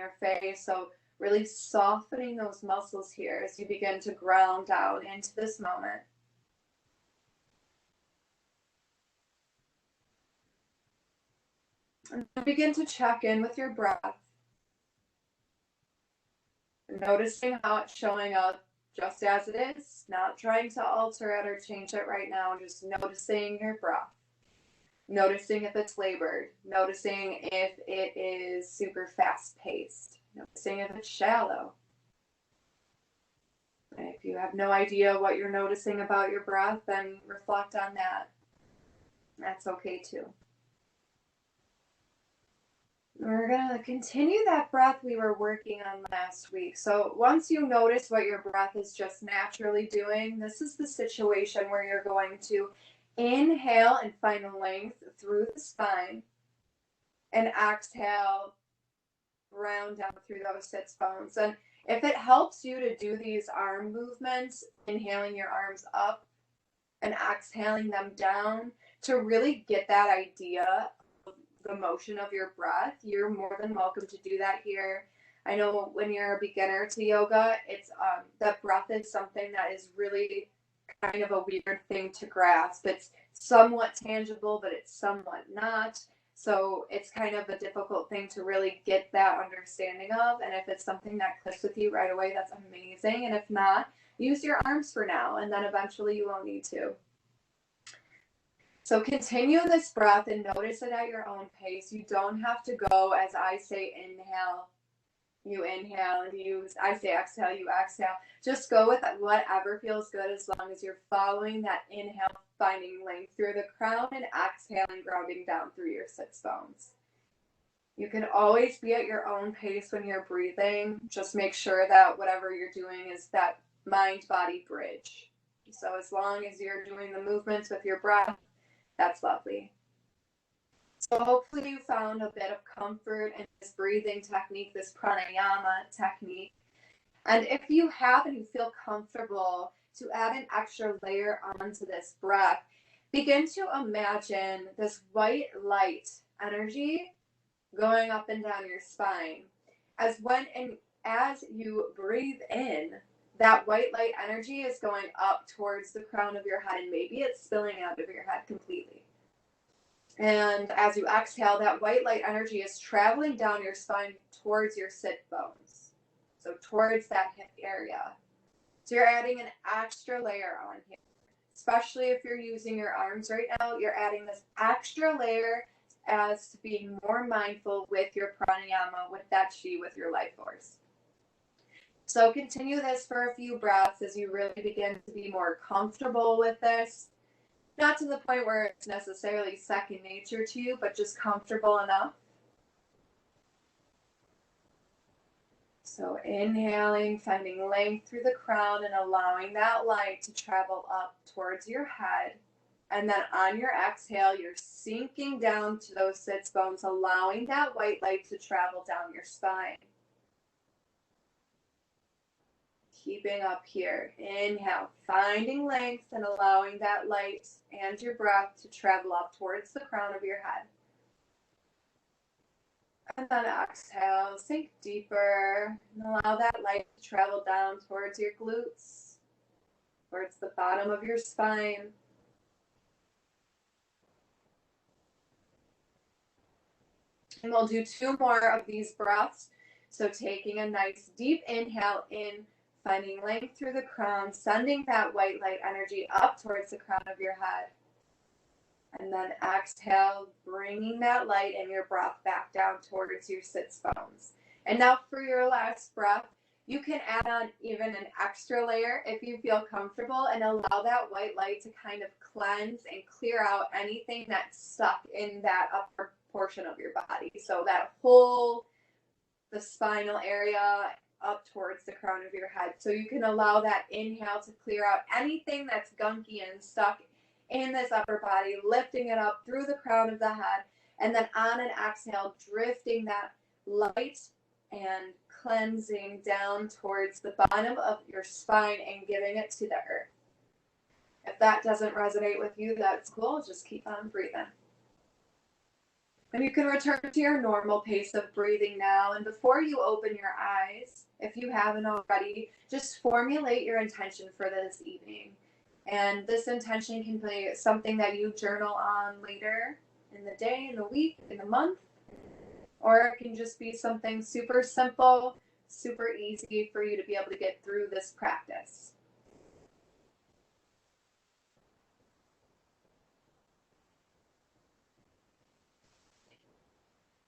your face. So really softening those muscles here as you begin to ground down into this moment. And begin to check in with your breath. Noticing how it's showing up just as it is, not trying to alter it or change it right now, just noticing your breath. Noticing if it's labored, noticing if it is super fast paced, noticing if it's shallow. And if you have no idea what you're noticing about your breath, then reflect on that. That's okay too. We're going to continue that breath we were working on last week. So once you notice what your breath is just naturally doing, this is the situation where you're going to inhale and find length through the spine, and exhale, round down through those sits bones. And if it helps you to do these arm movements, inhaling your arms up and exhaling them down, to really get that idea the motion of your breath, you're more than welcome to do that here. I know when you're a beginner to yoga, it's that breath is something that is really kind of a weird thing to grasp. It's somewhat tangible, but it's somewhat not. So it's kind of a difficult thing to really get that understanding of. And if it's something that clicks with you right away, that's amazing. And if not, use your arms for now, and then eventually you won't need to. So continue this breath and notice it at your own pace. You don't have to go as I say inhale, you inhale, and I say exhale, you exhale. Just go with whatever feels good as long as you're following that inhale, finding length through the crown, and exhaling, grounding down through your sits bones. You can always be at your own pace when you're breathing. Just make sure that whatever you're doing is that mind-body bridge. So as long as you're doing the movements with your breath, that's lovely. So hopefully you found a bit of comfort in this breathing technique, this pranayama technique. And if you have and you feel comfortable to add an extra layer onto this breath, begin to imagine this white light energy going up and down your spine. As you breathe in, that white light energy is going up towards the crown of your head, and maybe it's spilling out of your head completely. And as you exhale, that white light energy is traveling down your spine towards your sit bones. So towards that hip area. So you're adding an extra layer on here. Especially if you're using your arms right now, you're adding this extra layer as to being more mindful with your pranayama, with that chi, with your life force. So continue this for a few breaths as you really begin to be more comfortable with this. Not to the point where it's necessarily second nature to you, but just comfortable enough. So inhaling, finding length through the crown and allowing that light to travel up towards your head. And then on your exhale, you're sinking down to those sits bones, allowing that white light to travel down your spine. Keeping up here. Inhale, finding length and allowing that light and your breath to travel up towards the crown of your head. And then exhale, sink deeper, and allow that light to travel down towards your glutes, towards the bottom of your spine. And we'll do 2 more of these breaths. So taking a nice deep inhale in, finding length through the crown, sending that white light energy up towards the crown of your head. And then exhale, bringing that light and your breath back down towards your sits bones. And now for your last breath, you can add on even an extra layer if you feel comfortable, and allow that white light to kind of cleanse and clear out anything that's stuck in that upper portion of your body. So that whole, the spinal area up towards the crown of your head. So you can allow that inhale to clear out anything that's gunky and stuck in this upper body, lifting it up through the crown of the head, and then on an exhale, drifting that light and cleansing down towards the bottom of your spine and giving it to the earth. If that doesn't resonate with you, that's cool. Just keep on breathing. And you can return to your normal pace of breathing now. And before you open your eyes, if you haven't already, just formulate your intention for this evening. And this intention can be something that you journal on later in the day, in the week, in the month, or it can just be something super simple, super easy for you to be able to get through this practice.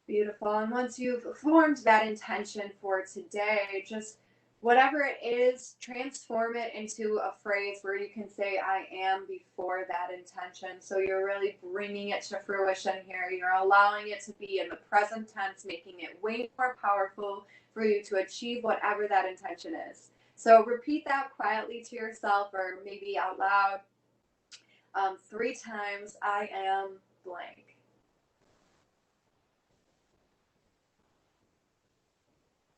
Beautiful. And once you've formed that intention for today, just whatever it is, transform it into a phrase where you can say, I am before that intention. So you're really bringing it to fruition here. You're allowing it to be in the present tense, making it way more powerful for you to achieve whatever that intention is. So repeat that quietly to yourself or maybe out loud 3 times. I am blank.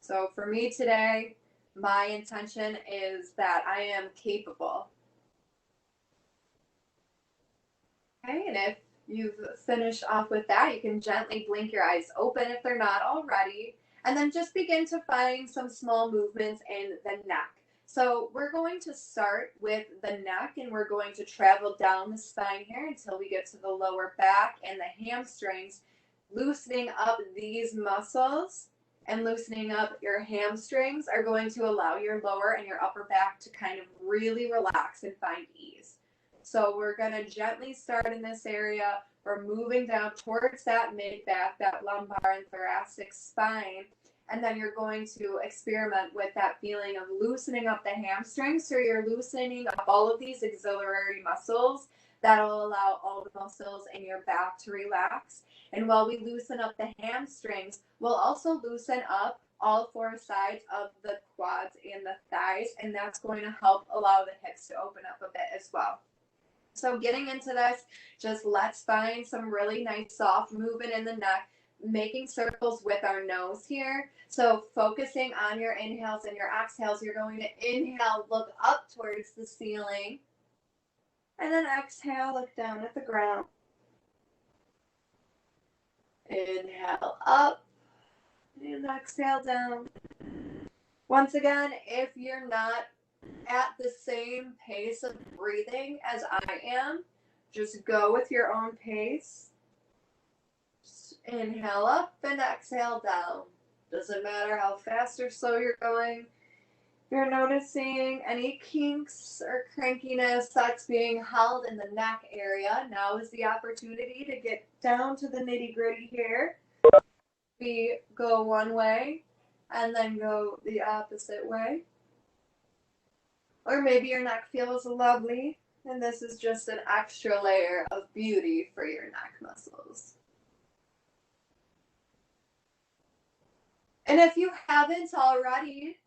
So for me today, my intention is that I am capable. Okay, and if you've finished off with that, you can gently blink your eyes open if they're not already, and then just begin to find some small movements in the neck. So we're going to start with the neck and we're going to travel down the spine here until we get to the lower back and the hamstrings, loosening up these muscles and loosening up your hamstrings are going to allow your lower and your upper back to kind of really relax and find ease. So we're going to gently start in this area. We're moving down towards that mid back, that lumbar and thoracic spine. And then you're going to experiment with that feeling of loosening up the hamstrings. So you're loosening up all of these auxiliary muscles that'll allow all the muscles in your back to relax. And while we loosen up the hamstrings, we'll also loosen up all 4 sides of the quads and the thighs, and that's going to help allow the hips to open up a bit as well. So getting into this, just let's find some really nice soft movement in the neck, making circles with our nose here. So focusing on your inhales and your exhales, you're going to inhale, look up towards the ceiling, and then exhale, look down at the ground. Inhale up and exhale down. Once again, if you're not at the same pace of breathing as I am, just go with your own pace. Just inhale up and exhale down. Doesn't matter how fast or slow you're going. If you're noticing any kinks or crankiness that's being held in the neck area, now is the opportunity to get down to the nitty-gritty here. We go one way and then go the opposite way. Or maybe your neck feels lovely and this is just an extra layer of beauty for your neck muscles. And if you haven't already,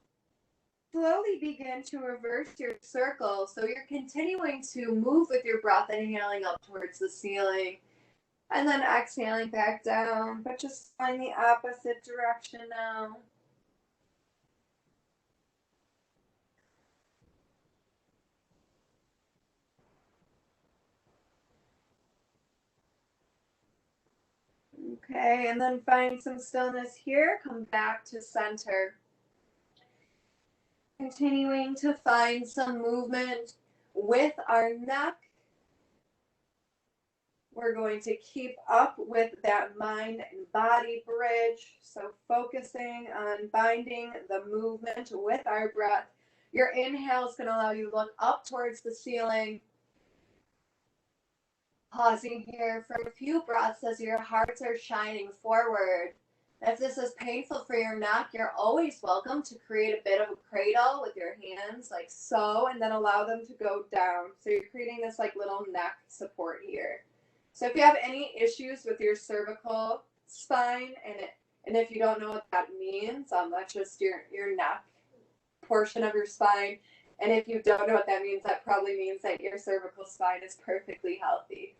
slowly begin to reverse your circle. So you're continuing to move with your breath, inhaling up towards the ceiling and then exhaling back down, but just find the opposite direction now. Okay, and then find some stillness here. Come back to center. Continuing to find some movement with our neck. We're going to keep up with that mind and body bridge. So focusing on binding the movement with our breath. Your inhale is going to allow you to look up towards the ceiling. Pausing here for a few breaths as your hearts are shining forward. If this is painful for your neck, you're always welcome to create a bit of a cradle with your hands like so, and then allow them to go down. So you're creating this like little neck support here. So if you have any issues with your cervical spine, and if you don't know what that means, that's just your neck portion of your spine. And if you don't know what that means, that probably means that your cervical spine is perfectly healthy.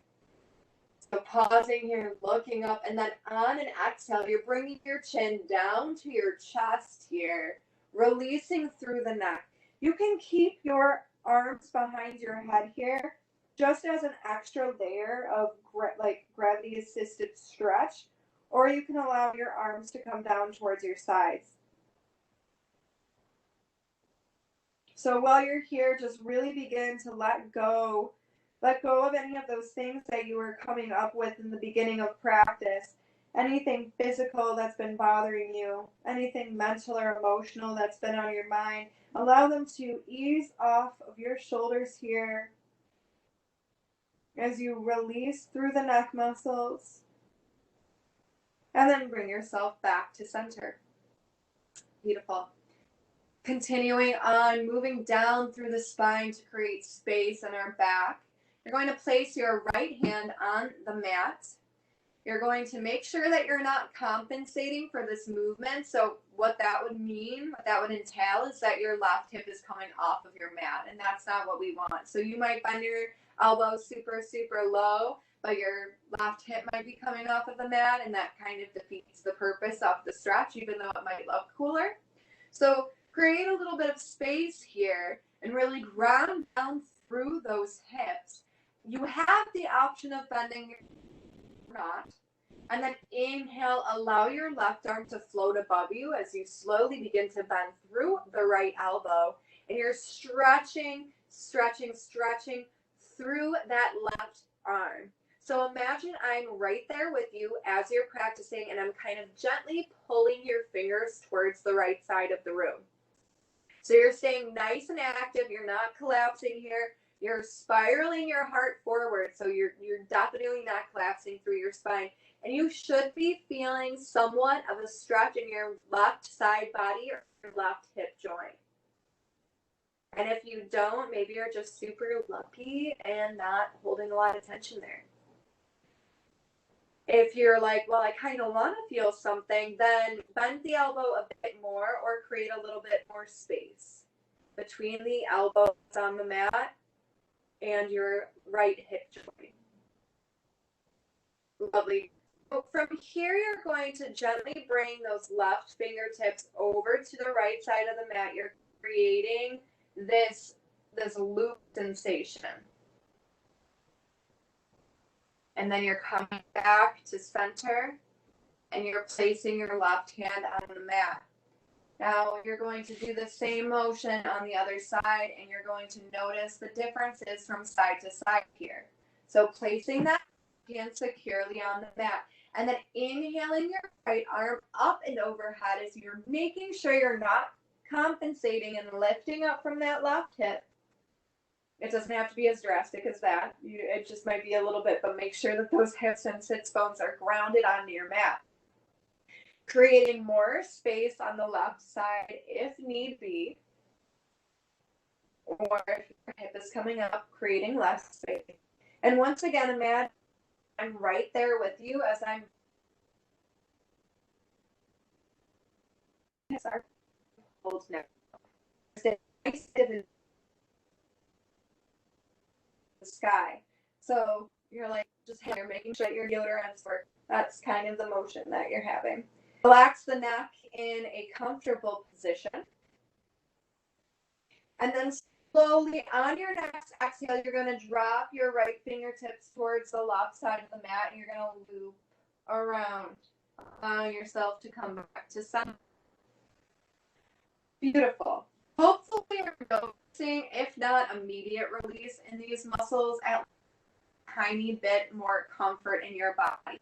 So pausing here, looking up, and then on an exhale, you're bringing your chin down to your chest here, releasing through the neck. You can keep your arms behind your head here, just as an extra layer of gravity-assisted stretch, or you can allow your arms to come down towards your sides. So while you're here, just really begin to let go of any of those things that you were coming up with in the beginning of practice. Anything physical that's been bothering you, anything mental or emotional that's been on your mind, allow them to ease off of your shoulders here as you release through the neck muscles. And then bring yourself back to center. Beautiful. Continuing on, moving down through the spine to create space in our back. You're going to place your right hand on the mat. You're going to make sure that you're not compensating for this movement. So what that would mean, what that would entail is that your left hip is coming off of your mat, and that's not what we want. So you might bend your elbow super, super low, but your left hip might be coming off of the mat, and that kind of defeats the purpose of the stretch, even though it might look cooler. So create a little bit of space here and really ground down through those hips. You have the option of bending or not. And then inhale, allow your left arm to float above you as you slowly begin to bend through the right elbow. And you're stretching through that left arm. So imagine I'm right there with you as you're practicing, and I'm kind of gently pulling your fingers towards the right side of the room. So you're staying nice and active. You're not collapsing here. You're spiraling your heart forward. So you're definitely not collapsing through your spine. And you should be feeling somewhat of a stretch in your left side body or your left hip joint. And if you don't, maybe you're just super lucky and not holding a lot of tension there. If you're like, well, I kind of want to feel something, then bend the elbow a bit more or create a little bit more space between the elbows on the mat and your right hip joint. Lovely. So from here, you're going to gently bring those left fingertips over to the right side of the mat. You're creating this loop sensation. And then you're coming back to center, and you're placing your left hand on the mat. Now you're going to do the same motion on the other side, and you're going to notice the differences from side to side here. So placing that hand securely on the mat, and then inhaling your right arm up and overhead as you're making sure you're not compensating and lifting up from that left hip. It doesn't have to be as drastic as that. It just might be a little bit, but make sure that those hips and sits bones are grounded onto your mat. Creating more space on the left side if need be. Or if your hip is coming up, creating less space. And once again, imagine I'm right there with you as I'm hold now. Stay stiff in the sky. So you're like just you're making sure that your deodorants work. That's kind of the motion that you're having. Relax the neck in a comfortable position. And then slowly on your next exhale, you're going to drop your right fingertips towards the left side of the mat, and you're going to loop around, allowing yourself to come back to center. Beautiful. Hopefully you're noticing, if not immediate release in these muscles, at a tiny bit more comfort in your body.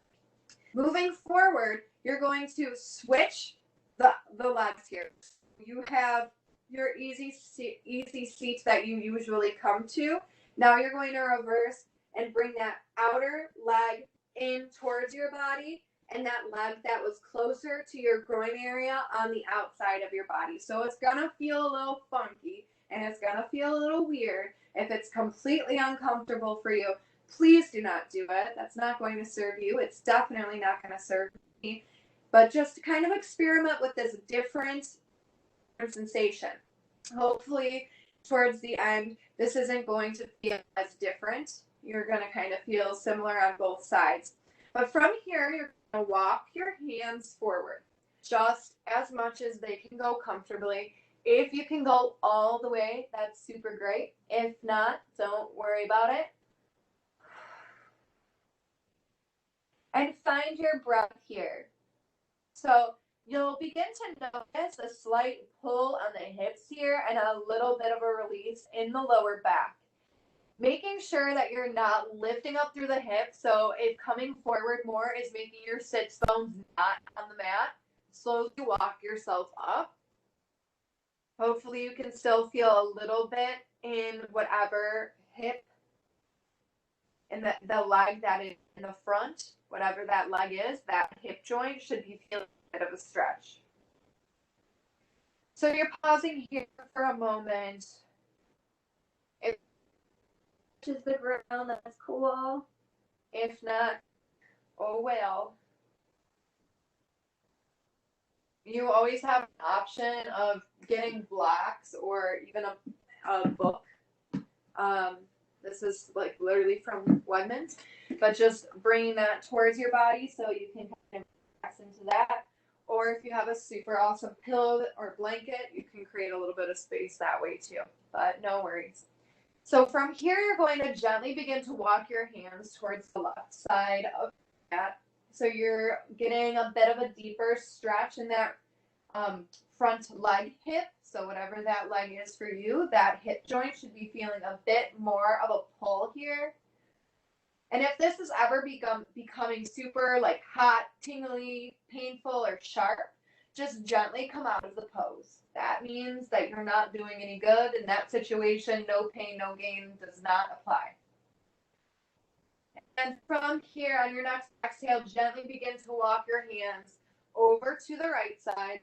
Moving forward, you're going to switch the legs here. You have your easy seat that you usually come to. Now you're going to reverse and bring that outer leg in towards your body, and that leg that was closer to your groin area on the outside of your body. So it's gonna feel a little funky and it's gonna feel a little weird. If it's completely uncomfortable for you, please do not do it. That's not going to serve you. It's definitely not going to serve me. But just kind of experiment with this different sensation. Hopefully, towards the end, this isn't going to feel as different. You're going to kind of feel similar on both sides. But from here, you're going to walk your hands forward just as much as they can go comfortably. If you can go all the way, that's super great. If not, don't worry about it. And find your breath here. So you'll begin to notice a slight pull on the hips here and a little bit of a release in the lower back. Making sure that you're not lifting up through the hips. So if coming forward more is making your sits bones not on the mat, slowly walk yourself up. Hopefully you can still feel a little bit in whatever hip and the leg that is in the front, whatever that leg is, that hip joint should be feeling a bit of a stretch. So you're pausing here for a moment. If it touches the ground, that's cool. If not, oh well. You always have an option of getting blocks or even a book. This is like literally from Wegmans, but just bringing that towards your body so you can kind of relax into that. Or if you have a super awesome pillow or blanket, you can create a little bit of space that way too, but no worries. So from here, you're going to gently begin to walk your hands towards the left side of that. So you're getting a bit of a deeper stretch in that front leg hip. So whatever that leg is for you, that hip joint should be feeling a bit more of a pull here. And if this is ever becoming super like hot, tingly, painful, or sharp, just gently come out of the pose. That means that you're not doing any good. In that situation, no pain, no gain does not apply. And from here, on your next exhale, gently begin to walk your hands over to the right side.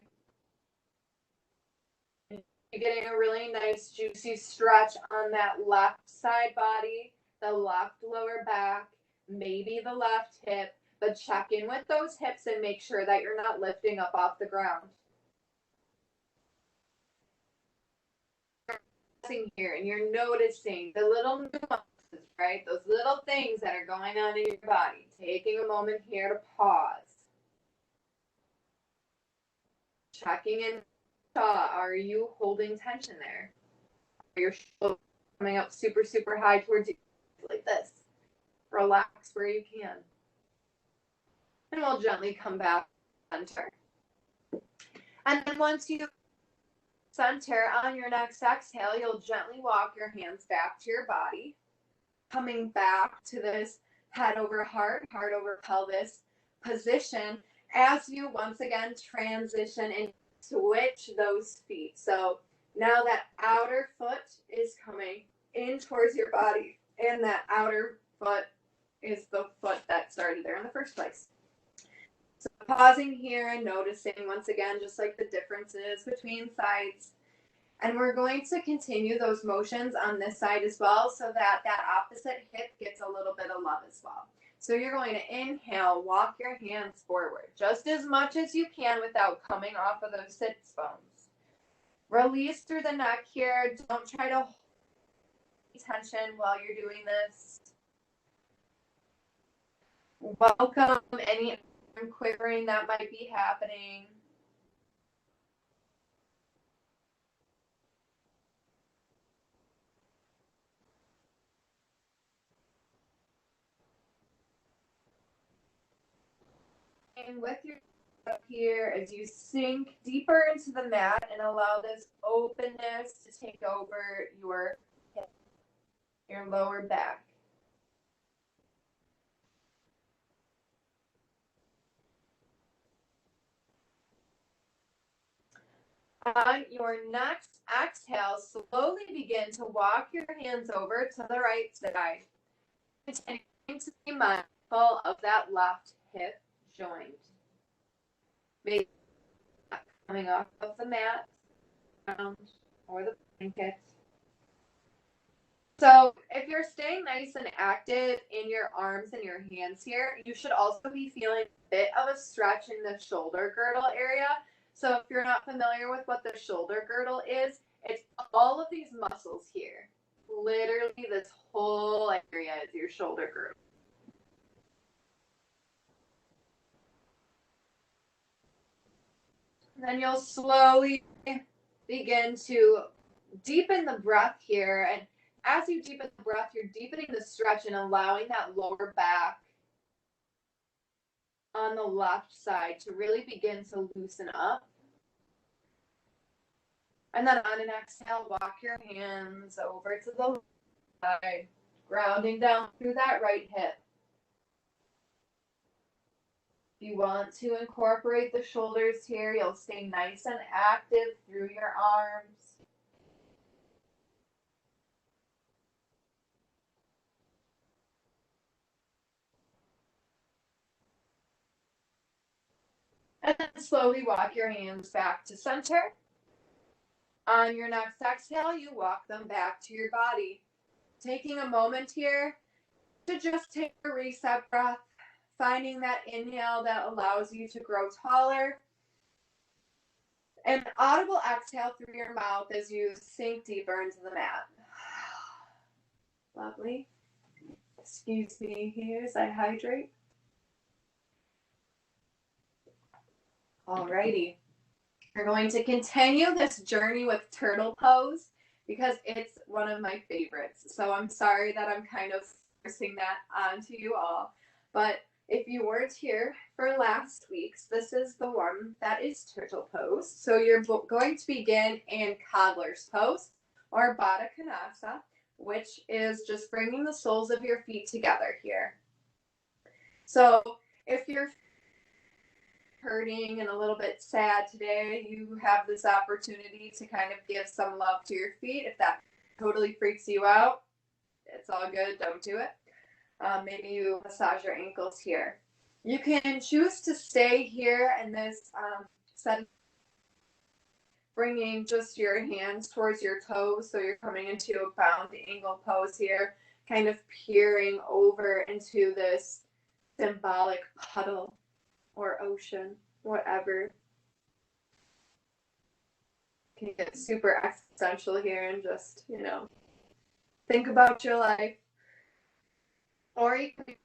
You're getting a really nice, juicy stretch on that left side body, the left lower back, maybe the left hip, but check in with those hips and make sure that you're not lifting up off the ground. Here, and you're noticing the little nuances, right? Those little things that are going on in your body. Taking a moment here to pause. Checking in. Are you holding tension there? Are your shoulders coming up super, super high towards you like this? Relax where you can. And we'll gently come back center. And then once you center on your next exhale, you'll gently walk your hands back to your body, coming back to this head over heart, heart over pelvis position as you once again transition and switch those feet. So now that outer foot is coming in towards your body, and that outer foot is the foot that started there in the first place. So pausing here and noticing once again, just like the differences between sides. And we're going to continue those motions on this side as well so that that opposite hip gets a little bit of love as well. So you're going to inhale, walk your hands forward just as much as you can without coming off of those sits bones. Release through the neck here. Don't try to hold tension while you're doing this. Welcome any quivering that might be happening. And with your up here as you sink deeper into the mat and allow this openness to take over your hip, your lower back. On your next exhale, slowly begin to walk your hands over to the right side. Continuing to be mindful of that left hip joint. Maybe coming off of the mat or the blanket. So if you're staying nice and active in your arms and your hands here, you should also be feeling a bit of a stretch in the shoulder girdle area. So if you're not familiar with what the shoulder girdle is, it's all of these muscles here. Literally this whole area is your shoulder girdle. Then you'll slowly begin to deepen the breath here. And as you deepen the breath, you're deepening the stretch and allowing that lower back on the left side to really begin to loosen up. And then on an exhale, walk your hands over to the side, grounding down through that right hip. If you want to incorporate the shoulders here, you'll stay nice and active through your arms. And then slowly walk your hands back to center. On your next exhale, you walk them back to your body. Taking a moment here to just take a reset breath, finding that inhale that allows you to grow taller. An audible exhale through your mouth as you sink deeper into the mat. Lovely. Excuse me here as I hydrate. Alrighty. We're going to continue this journey with turtle pose because it's one of my favorites. So I'm sorry that I'm kind of forcing that onto you all. But if you weren't here for last week's, this is the one that is turtle pose. So you're going to begin in cobbler's pose or Baddha Konasana, which is just bringing the soles of your feet together here. So if you're hurting and a little bit sad today, you have this opportunity to kind of give some love to your feet. If that totally freaks you out, it's all good. Don't do it. Maybe you massage your ankles here. You can choose to stay here in this set, bringing just your hands towards your toes. So you're coming into a bound angle pose here, kind of peering over into this symbolic puddle or ocean, whatever. Can get super existential here and just, think about your life. Or you can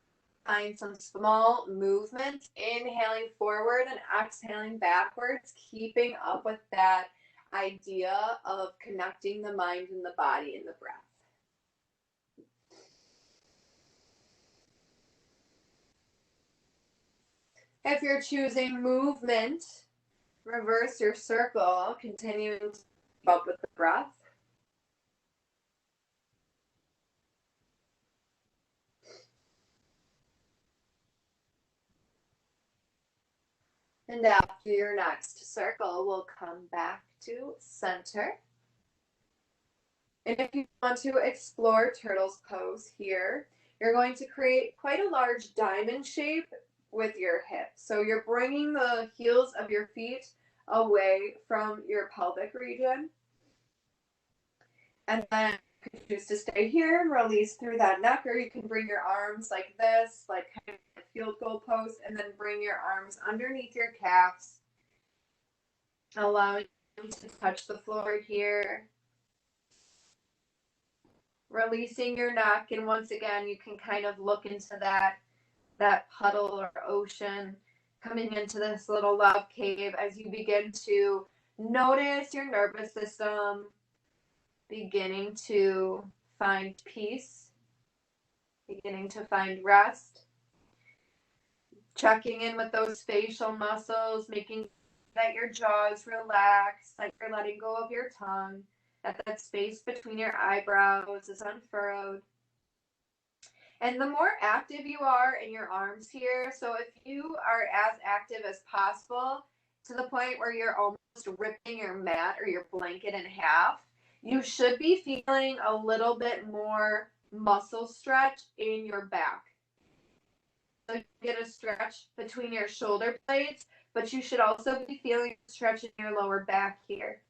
find some small movements, inhaling forward and exhaling backwards, keeping up with that idea of connecting the mind and the body and the breath. If you're choosing movement, reverse your circle, continuing to keep up with the breath. And after your next circle, we'll come back to center. And if you want to explore turtle's pose here, you're going to create quite a large diamond shape with your hips. So you're bringing the heels of your feet away from your pelvic region. And then you can choose to stay here and release through that neck, or you can bring your arms like this, like kind of a field goal pose, and then bring your arms underneath your calves, allowing you to touch the floor here. Releasing your neck, and once again, you can kind of look into that puddle or ocean, coming into this little love cave as you begin to notice your nervous system beginning to find peace, beginning to find rest, checking in with those facial muscles, making that your jaw is relaxed, that you're letting go of your tongue, that space between your eyebrows is unfurrowed. And the more active you are in your arms here, so if you are as active as possible to the point where you're almost ripping your mat or your blanket in half, you should be feeling a little bit more muscle stretch in your back. So you get a stretch between your shoulder blades, but you should also be feeling a stretch in your lower back here.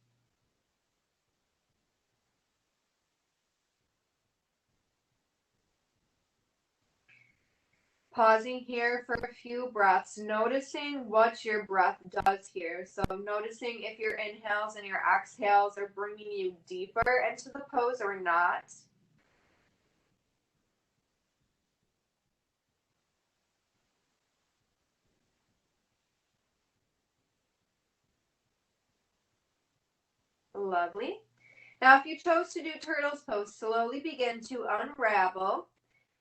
Pausing here for a few breaths, noticing what your breath does here. So noticing if your inhales and your exhales are bringing you deeper into the pose or not. Lovely. Now, if you chose to do turtle's pose, slowly begin to unravel,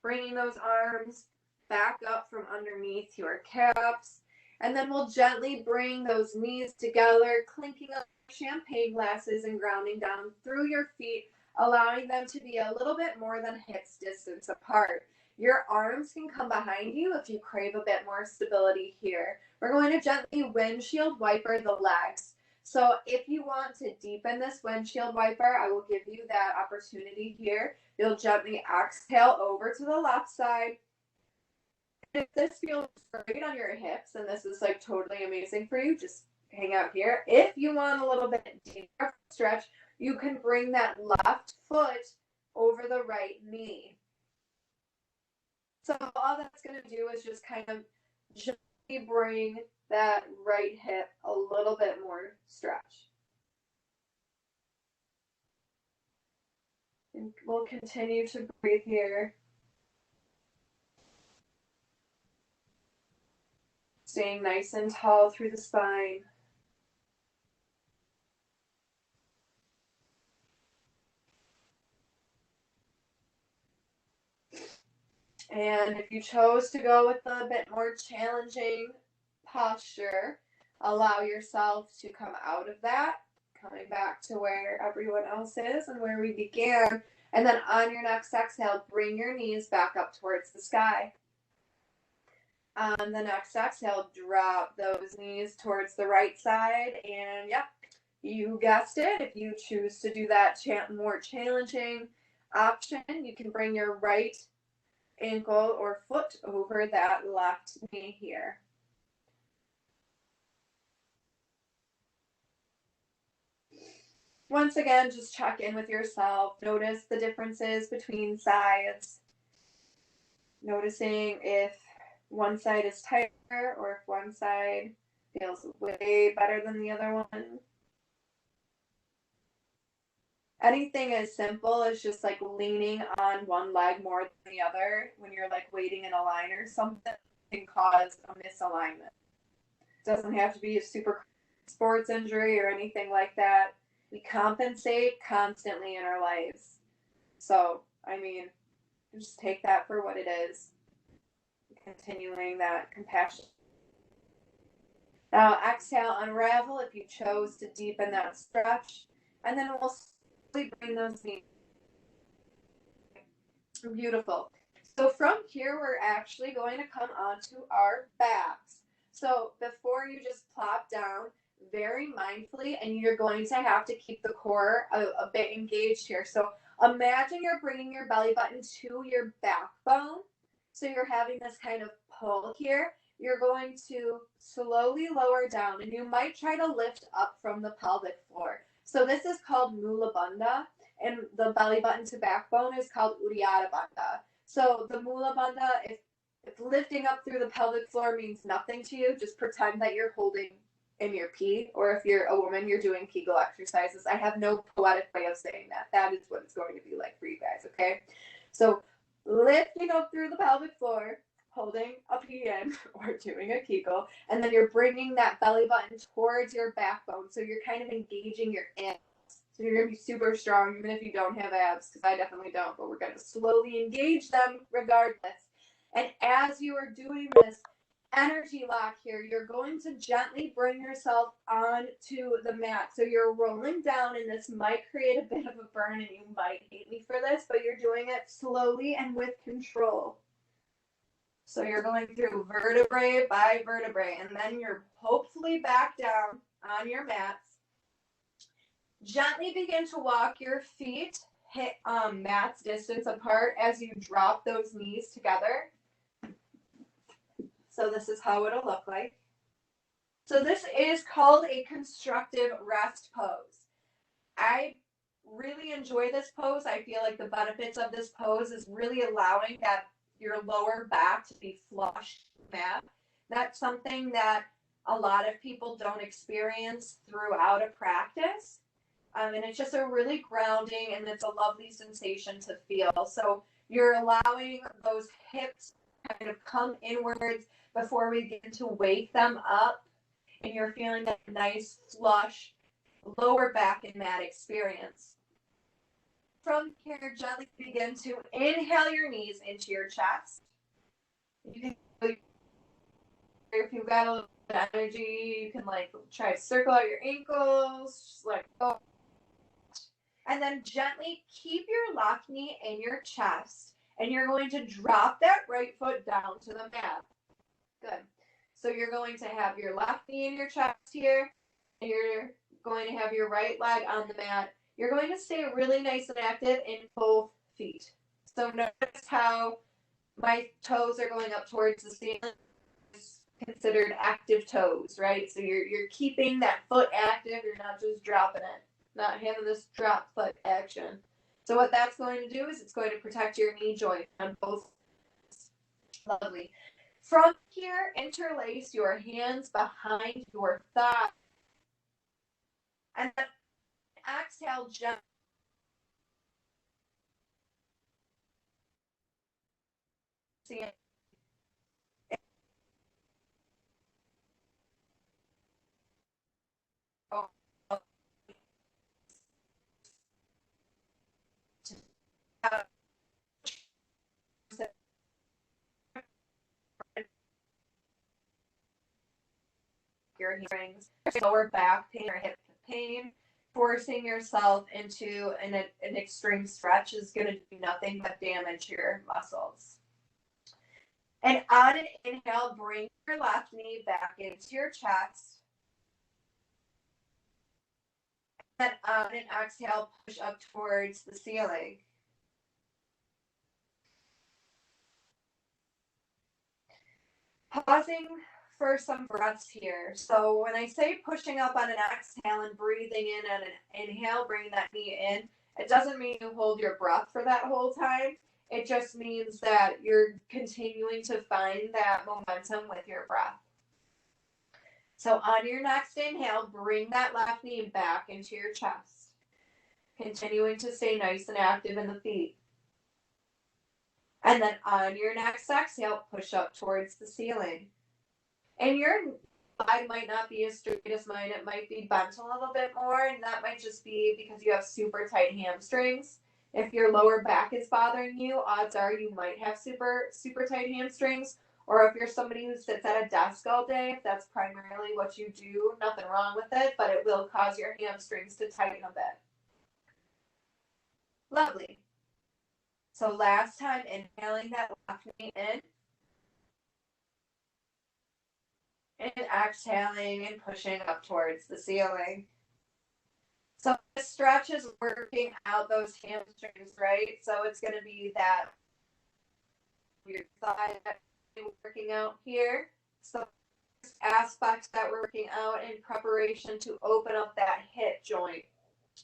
bringing those arms back up from underneath your calves. And then we'll gently bring those knees together, clinking up champagne glasses and grounding down through your feet, allowing them to be a little bit more than hips distance apart. Your arms can come behind you if you crave a bit more stability here. We're going to gently windshield wiper the legs. So if you want to deepen this windshield wiper, I will give you that opportunity here. You'll gently exhale over to the left side. If this feels great on your hips and this is like totally amazing for you, just hang out here. If you want a little bit deeper stretch, you can bring that left foot over the right knee. So all that's going to do is just kind of gently bring that right hip a little bit more stretch. And we'll continue to breathe here. Staying nice and tall through the spine. And if you chose to go with a bit more challenging posture, allow yourself to come out of that, coming back to where everyone else is and where we began. And then on your next exhale, bring your knees back up towards the sky. On the next exhale, drop those knees towards the right side. And yep, you guessed it. If you choose to do that more challenging option, you can bring your right ankle or foot over that left knee here. Once again, just check in with yourself. Notice the differences between sides. Noticing if one side is tighter or if one side feels way better than the other one. Anything as simple as just like leaning on one leg more than the other when you're like waiting in a line or something can cause a misalignment. It doesn't have to be a super sports injury or anything like that. We compensate constantly in our lives. So, I mean, just take that for what it is. Continuing that compassion. Now, exhale, unravel if you chose to deepen that stretch. And then we'll bring those knees. Beautiful. So from here, we're actually going to come onto our backs. So before you just plop down, very mindfully, and you're going to have to keep the core a bit engaged here. So imagine you're bringing your belly button to your backbone. So you're having this kind of pull here. You're going to slowly lower down, and you might try to lift up from the pelvic floor. So this is called Mula Bandha, and the belly button to backbone is called Uddiyana Bandha. So the Mula Bandha, if lifting up through the pelvic floor means nothing to you, just pretend that you're holding in your pee, or if you're a woman, you're doing Kegel exercises. I have no poetic way of saying that. That is what it's going to be like for you guys, okay? So lifting up through the pelvic floor, holding a PN or doing a Kegel, and then you're bringing that belly button towards your backbone. So you're kind of engaging your abs. So you're going to be super strong, even if you don't have abs, because I definitely don't, but we're going to slowly engage them regardless. And as you are doing this energy lock here, you're going to gently bring yourself onto the mat. So you're rolling down, and this might create a bit of a burn, and you might hate me for this, but you're doing it slowly and with control. So you're going through vertebrae by vertebrae, and then you're hopefully back down on your mats. Gently begin to walk your feet, hit mats distance apart as you drop those knees together. So this is how it'll look like. So this is called a constructive rest pose. I really enjoy this pose. I feel like the benefits of this pose is really allowing that your lower back to be flush with the mat. That's something that a lot of people don't experience throughout a practice. And it's just a really grounding, and it's a lovely sensation to feel. So you're allowing those hips kind of come inwards before we begin to wake them up. And you're feeling that nice flush lower back and mat experience. From here, gently begin to inhale your knees into your chest. You can, if you've got a little bit of energy, you can like try to circle out your ankles, just let go. And then gently keep your left knee in your chest. And you're going to drop that right foot down to the mat. Good. So you're going to have your left knee in your chest here, and you're going to have your right leg on the mat. You're going to stay really nice and active in both feet. So notice how my toes are going up towards the ceiling. It's considered active toes, right? So you're keeping that foot active. You're not just dropping it, not having this drop foot action. So what that's going to do is it's going to protect your knee joint on both. Lovely. From here, interlace your hands behind your thigh. And then exhale gently. Your hearings, lower back pain or hip pain, forcing yourself into an extreme stretch is going to do nothing but damage your muscles. And on an inhale, bring your left knee back into your chest. And on an exhale, push up towards the ceiling. Pausing for some breaths here. So when I say pushing up on an exhale and breathing in on an inhale, bringing that knee in, it doesn't mean you hold your breath for that whole time. It just means that you're continuing to find that momentum with your breath. So on your next inhale, bring that left knee back into your chest, continuing to stay nice and active in the feet. And then on your next exhale, push up towards the ceiling. And your leg might not be as straight as mine. It might be bent a little bit more, and that might just be because you have super tight hamstrings. If your lower back is bothering you, odds are you might have super tight hamstrings. Or if you're somebody who sits at a desk all day, if that's primarily what you do, nothing wrong with it, but it will cause your hamstrings to tighten a bit. Lovely. So last time, inhaling that left knee in. And exhaling and pushing up towards the ceiling. So this stretch is working out those hamstrings, right? So it's going to be that your thigh working out here. So this aspect that we're working out in preparation to open up that hip joint.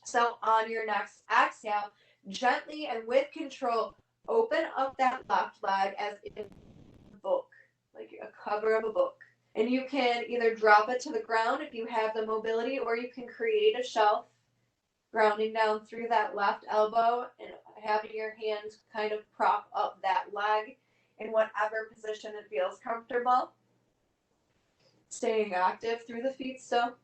So on your next exhale, gently and with control, open up that left leg as in a book, like a cover of a book. And you can either drop it to the ground if you have the mobility, or you can create a shelf, grounding down through that left elbow and having your hand kind of prop up that leg in whatever position it feels comfortable. Staying active through the feet still.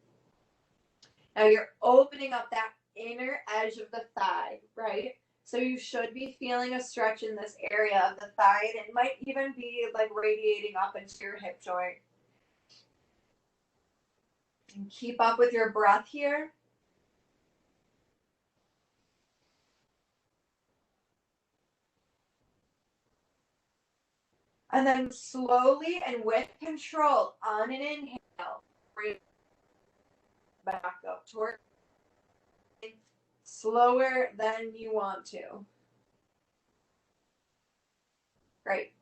Now you're opening up that inner edge of the thigh, right? So you should be feeling a stretch in this area of the thigh, and it might even be like radiating up into your hip joint. And keep up with your breath here. And then slowly and with control, on an inhale, bring back up toward slower than you want to. Great.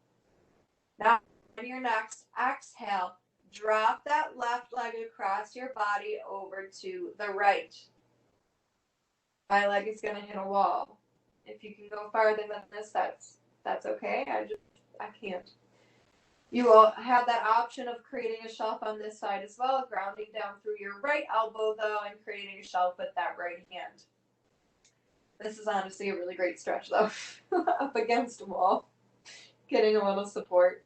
Now on your next exhale, drop that left leg across your body over to the right. My leg is going to hit a wall. If you can go farther than this, that's okay. I can't. You will have that option of creating a shelf on this side as well, grounding down through your right elbow though, and creating a shelf with that right hand. This is honestly a really great stretch though, up against a wall, getting a little support.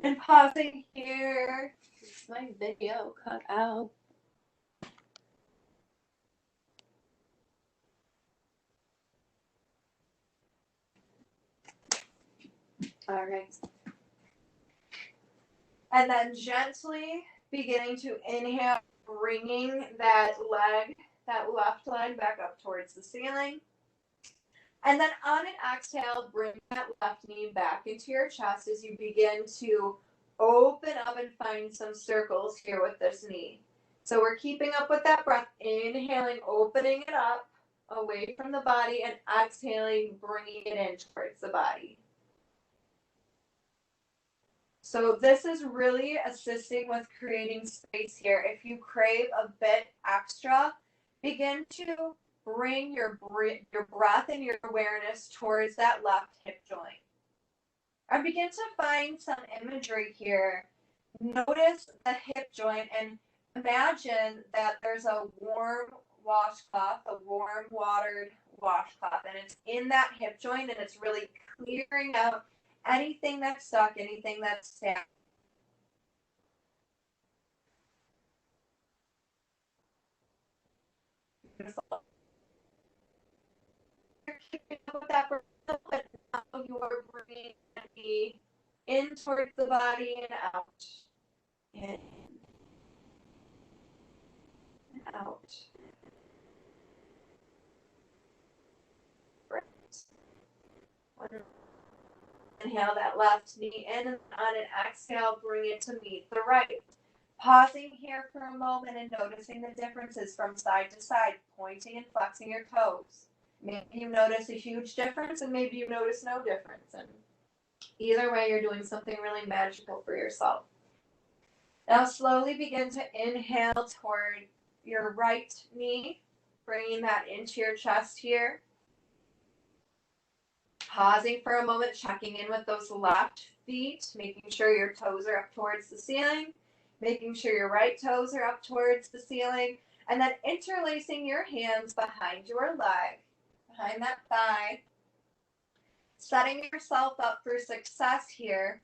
And pausing here. Is my video cut out? All right. And then gently beginning to inhale, bringing that left leg back up towards the ceiling. And then on an exhale, bring that left knee back into your chest as you begin to open up and find some circles here with this knee. So we're keeping up with that breath, inhaling, opening it up away from the body, and exhaling, bringing it in towards the body. So this is really assisting with creating space here. If you crave a bit extra, begin to bring your breath and your awareness towards that left hip joint. And begin to find some imagery here. Notice the hip joint and imagine that there's a warm washcloth, a warm watered washcloth, and it's in that hip joint and it's really clearing out anything that's stuck, anything that's stagnant. Beautiful. You're keeping up with that breath, but now you are bringing the in towards the body and out. In and out. Right. Inhale that left knee in, and on an exhale, bring it to meet the right. Pausing here for a moment and noticing the differences from side to side, pointing and flexing your toes. Maybe you notice a huge difference, and maybe you notice no difference. And either way, you're doing something really magical for yourself. Now slowly begin to inhale toward your right knee, bringing that into your chest here. Pausing for a moment, checking in with those left feet, making sure your toes are up towards the ceiling, making sure your right toes are up towards the ceiling, and then interlacing your hands behind your leg, behind that thigh, setting yourself up for success here.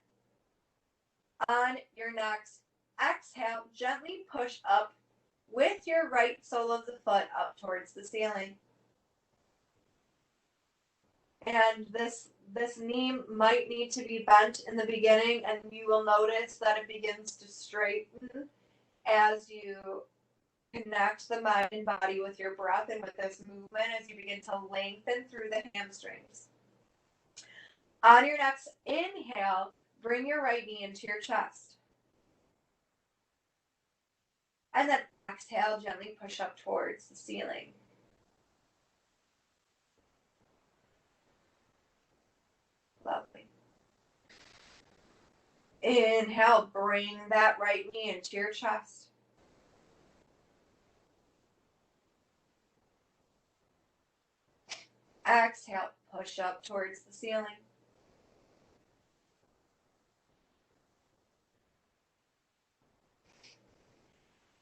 On your next exhale, gently push up with your right sole of the foot up towards the ceiling. And this knee might need to be bent in the beginning, and you will notice that it begins to straighten as you connect the mind and body with your breath and with this movement as you begin to lengthen through the hamstrings. On your next inhale, bring your right knee into your chest. And then exhale, gently push up towards the ceiling. Lovely. Inhale, bring that right knee into your chest. Exhale, push up towards the ceiling.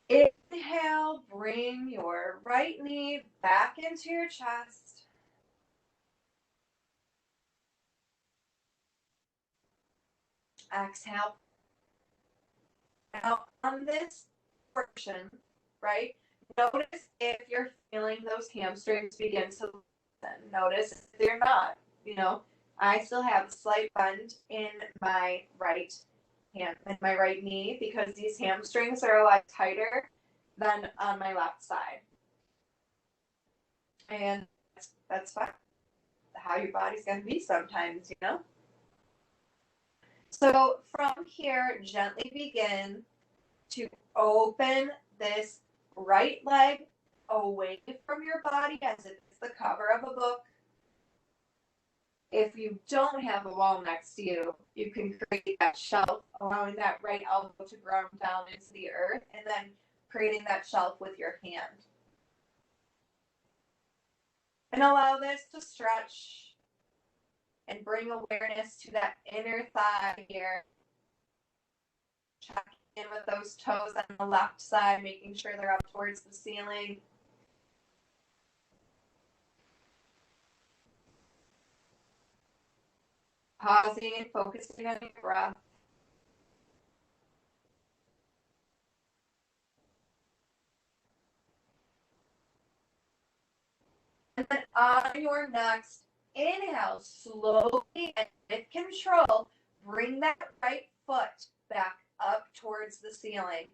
Inhale, bring your right knee back into your chest. Exhale. Now, on this portion, right, notice if you're feeling those hamstrings begin to loosen. Notice if they're not. I still have a slight bend in my right hand, in my right knee, because these hamstrings are a lot tighter than on my left side. And that's fine. How your body's going to be sometimes. So from here, gently begin to open this right leg away from your body as if it's the cover of a book. If you don't have a wall next to you, you can create that shelf, allowing that right elbow to ground down into the earth, and then creating that shelf with your hand. And allow this to stretch and bring awareness to that inner thigh here. Check in with those toes on the left side, making sure they're up towards the ceiling. Pausing and focusing on your breath. And then on your next inhale, slowly and with control, bring that right foot back up towards the ceiling.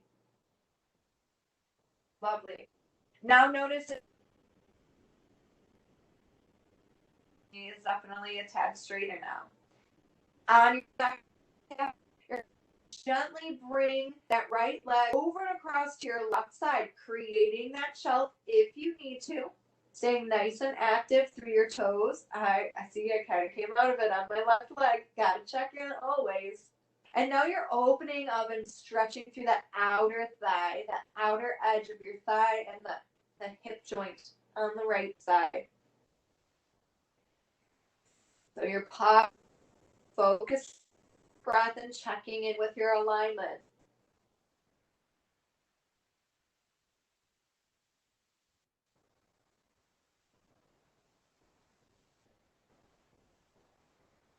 Lovely. Now notice it is definitely a tad straighter now. On your back, gently bring that right leg over and across to your left side, creating that shelf if you need to. Staying nice and active through your toes. I see I kind of came out of it on my left leg. Gotta check in always. And now you're opening up and stretching through that outer thigh, that outer edge of your thigh and the hip joint on the right side. So you're focus breath and checking in with your alignment.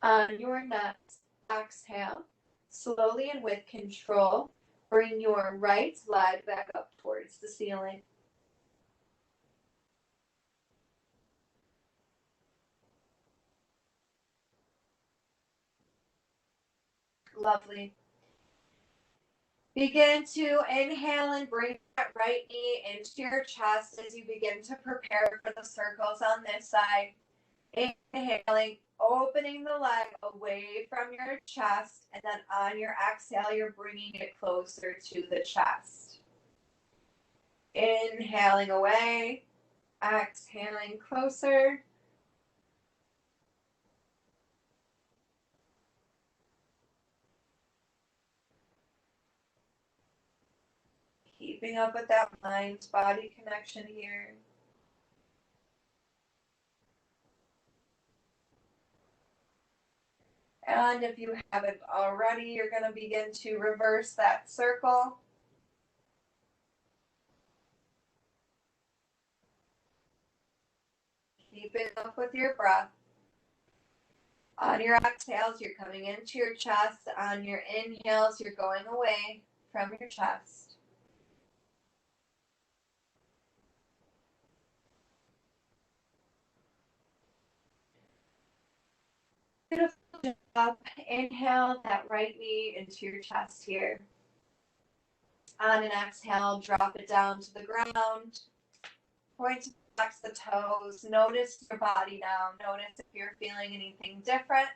On your next exhale, slowly and with control, bring your right leg back up towards the ceiling. Lovely. Begin to inhale and bring that right knee into your chest as you begin to prepare for the circles on this side. Inhaling, opening the leg away from your chest, and then on your exhale, you're bringing it closer to the chest. Inhaling away, exhaling closer. Keeping up with that mind-body connection here. And if you haven't already, you're going to begin to reverse that circle. Keeping up with your breath. On your exhales, you're coming into your chest. On your inhales, you're going away from your chest. Beautiful job. Inhale that right knee into your chest here. On an exhale, drop it down to the ground. Point to flex the toes. Notice your body now. Notice if you're feeling anything different.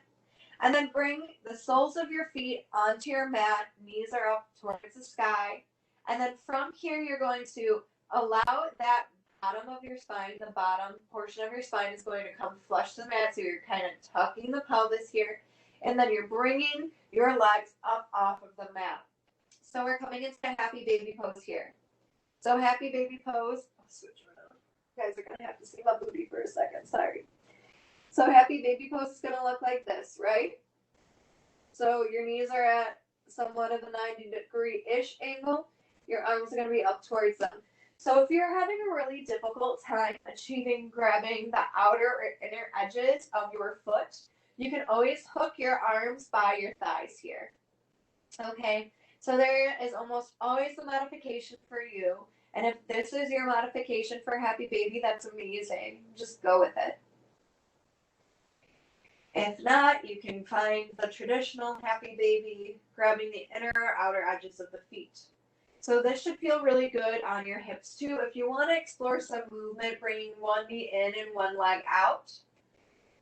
And then bring the soles of your feet onto your mat. Knees are up towards the sky. And then from here, you're going to allow that bottom of your spine, the bottom portion of your spine is going to come flush to the mat. So you're kind of tucking the pelvis here. And then you're bringing your legs up off of the mat. So we're coming into a happy baby pose here. So happy baby pose. I'll switch around. You guys are going to have to see my booty for a second. Sorry. So happy baby pose is going to look like this, right? So your knees are at somewhat of a 90-degree-ish angle. Your arms are going to be up towards them. So if you're having a really difficult time grabbing the outer or inner edges of your foot, you can always hook your arms by your thighs here. Okay, so there is almost always a modification for you. And if this is your modification for happy baby, that's amazing. Just go with it. If not, you can find the traditional happy baby, grabbing the inner or outer edges of the feet. So this should feel really good on your hips too. If you want to explore some movement, bringing one knee in and one leg out,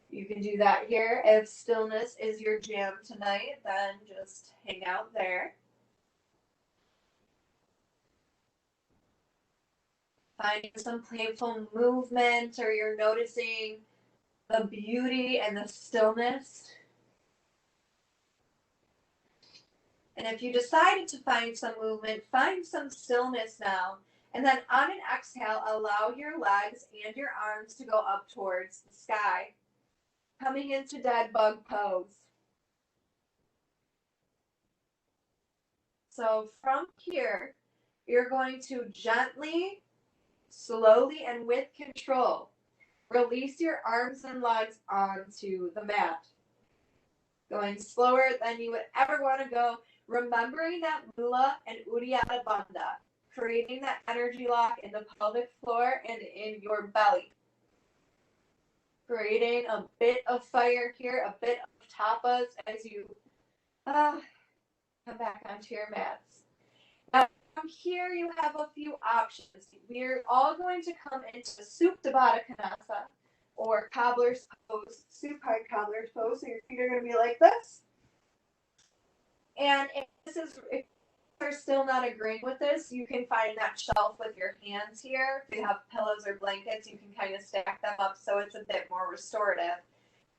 you can do that here. If stillness is your jam tonight, then just hang out there. Finding some playful movement, or you're noticing the beauty and the stillness. And if you decided to find some movement, find some stillness now. And then on an exhale, allow your legs and your arms to go up towards the sky. Coming into dead bug pose. So from here, you're going to gently, slowly, and with control, release your arms and legs onto the mat. Going slower than you would ever want to go, remembering that Mula and Uddiyana Bandha, creating that energy lock in the pelvic floor and in your belly. creating a bit of fire here, a bit of tapas as you come back onto your mats. Now here you have a few options. We're all going to come into Supta Baddha Konasana or cobbler's pose, supine cobbler's pose. So your feet are going to be like this. And if you're still not agreeing with this, you can find that shelf with your hands here. If you have pillows or blankets, you can kind of stack them up so it's a bit more restorative.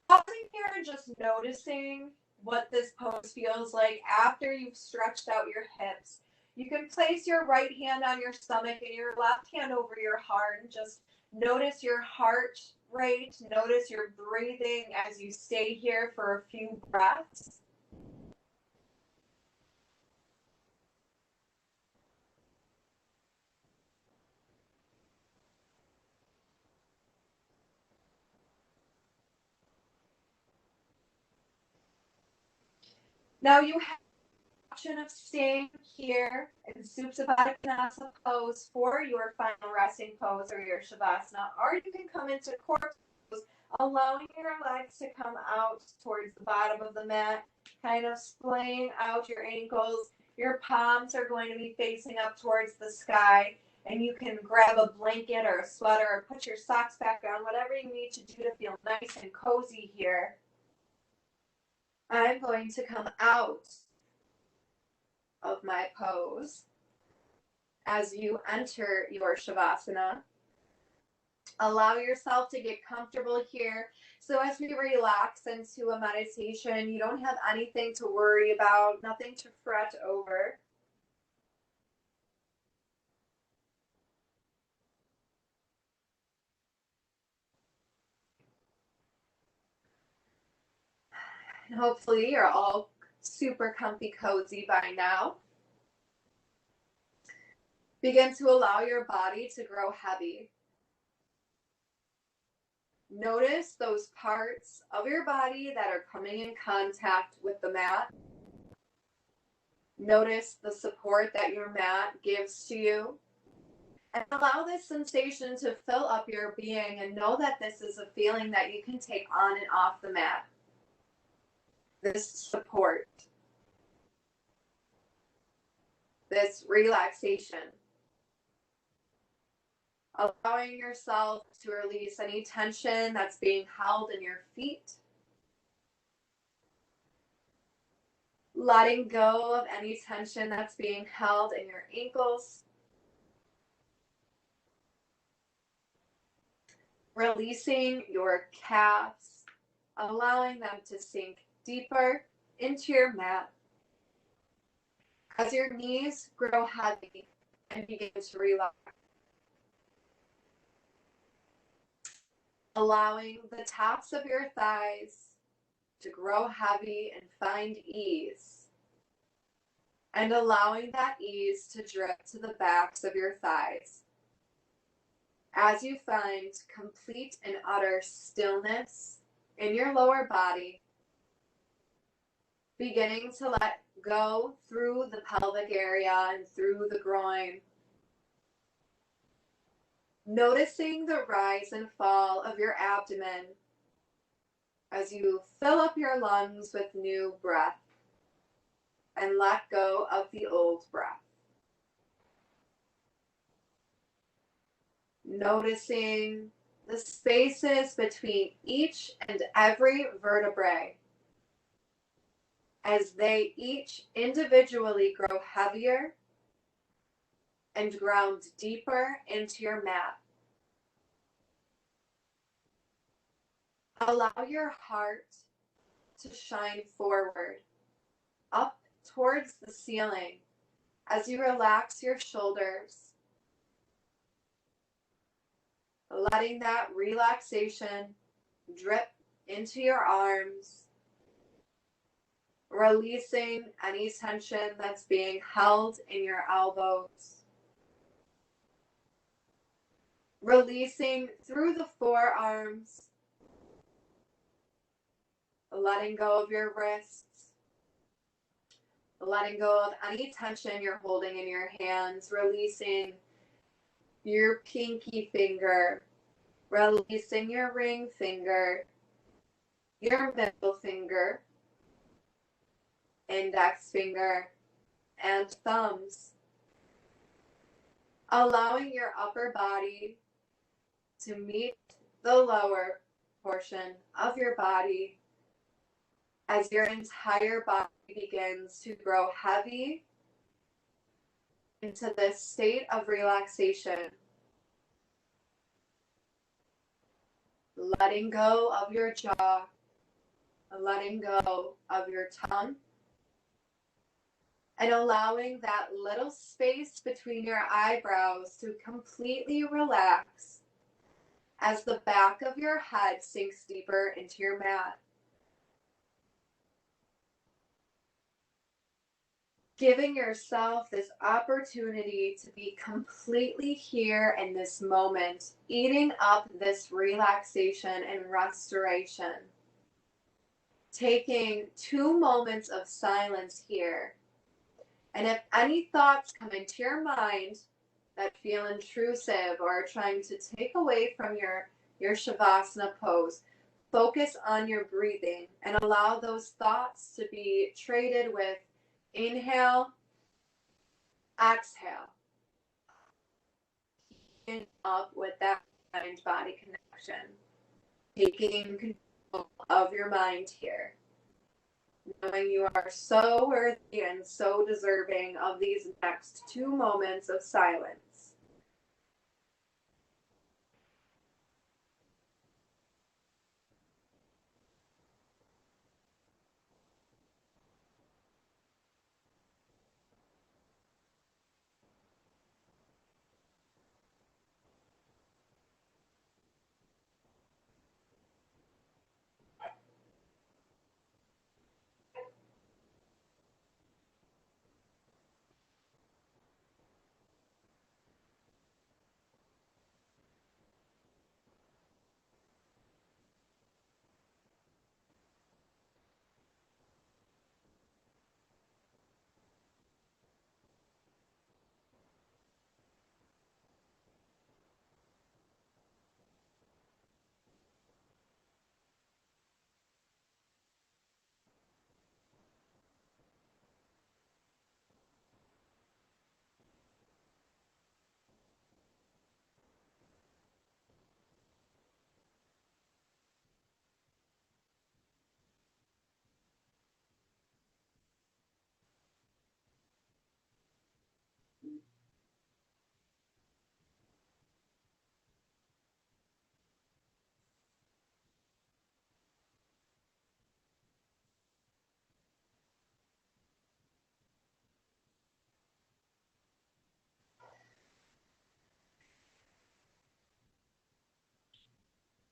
Pausing here and just noticing what this pose feels like after you've stretched out your hips. You can place your right hand on your stomach and your left hand over your heart and just notice your heart rate. Notice your breathing as you stay here for a few breaths. Now you have the option of staying here in Supta Baddha Konasana pose for your final resting pose or your Shavasana, or you can come into corpse pose, allowing your legs to come out towards the bottom of the mat, kind of splaying out your ankles. Your palms are going to be facing up towards the sky, and you can grab a blanket or a sweater or put your socks back on, whatever you need to do to feel nice and cozy here. I'm going to come out of my pose as you enter your Shavasana. Allow yourself to get comfortable here. So as we relax into a meditation, you don't have anything to worry about, nothing to fret over. And hopefully you're all super comfy cozy by now. Begin to allow your body to grow heavy. Notice those parts of your body that are coming in contact with the mat. Notice the support that your mat gives to you. And allow this sensation to fill up your being and know that this is a feeling that you can take on and off the mat. This support. This relaxation. Allowing yourself to release any tension that's being held in your feet. Letting go of any tension that's being held in your ankles. Releasing your calves, allowing them to sink deeper into your mat. As your knees grow heavy and begin to relax. Allowing the tops of your thighs to grow heavy and find ease. And allowing that ease to drip to the backs of your thighs. As you find complete and utter stillness in your lower body, beginning to let go through the pelvic area and through the groin. Noticing the rise and fall of your abdomen as you fill up your lungs with new breath and let go of the old breath. Noticing the spaces between each and every vertebrae as they each individually grow heavier and ground deeper into your mat. Allow your heart to shine forward, up towards the ceiling as you relax your shoulders, letting that relaxation drip into your arms, releasing any tension that's being held in your elbows, releasing through the forearms, letting go of your wrists, letting go of any tension you're holding in your hands, releasing your pinky finger, releasing your ring finger, your middle finger, index finger, and thumbs. Allowing your upper body to meet the lower portion of your body as your entire body begins to grow heavy into this state of relaxation. Letting go of your jaw, letting go of your tongue, and allowing that little space between your eyebrows to completely relax as the back of your head sinks deeper into your mat. Giving yourself this opportunity to be completely here in this moment, eating up this relaxation and restoration. Taking 2 moments of silence here. And if any thoughts come into your mind that feel intrusive or are trying to take away from your Shavasana pose, focus on your breathing and allow those thoughts to be traded with inhale, exhale. Keeping up with that mind-body connection. Taking control of your mind here. Knowing you are so worthy and so deserving of these next 2 moments of silence.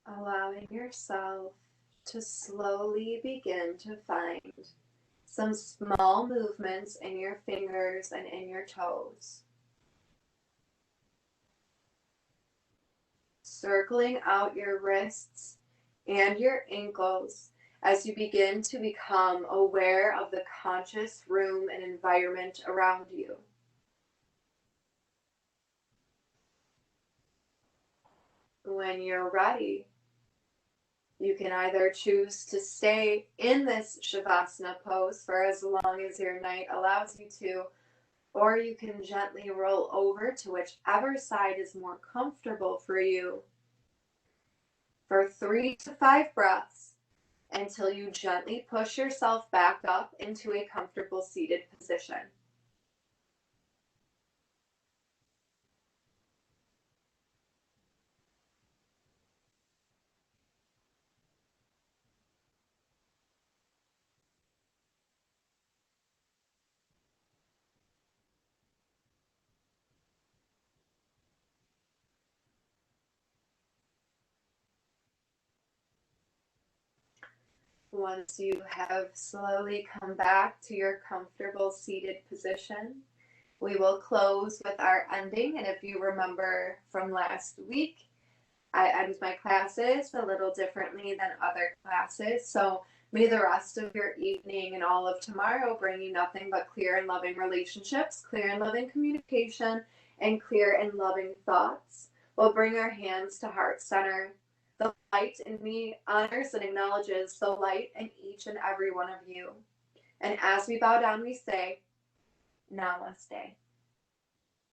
Allowing yourself to slowly begin to find some small movements in your fingers and in your toes. Circling out your wrists and your ankles as you begin to become aware of the conscious room and environment around you. When you're ready, you can either choose to stay in this Shavasana pose for as long as your night allows you to, or you can gently roll over to whichever side is more comfortable for you for 3 to 5 breaths until you gently push yourself back up into a comfortable seated position. Once you have slowly come back to your comfortable seated position, we will close with our ending. And if you remember from last week, I end my classes a little differently than other classes. So may the rest of your evening and all of tomorrow bring you nothing but clear and loving relationships, clear and loving communication, and clear and loving thoughts. We'll bring our hands to heart center. The light in me honors and acknowledges the light in each and every one of you. And as we bow down, we say, Namaste.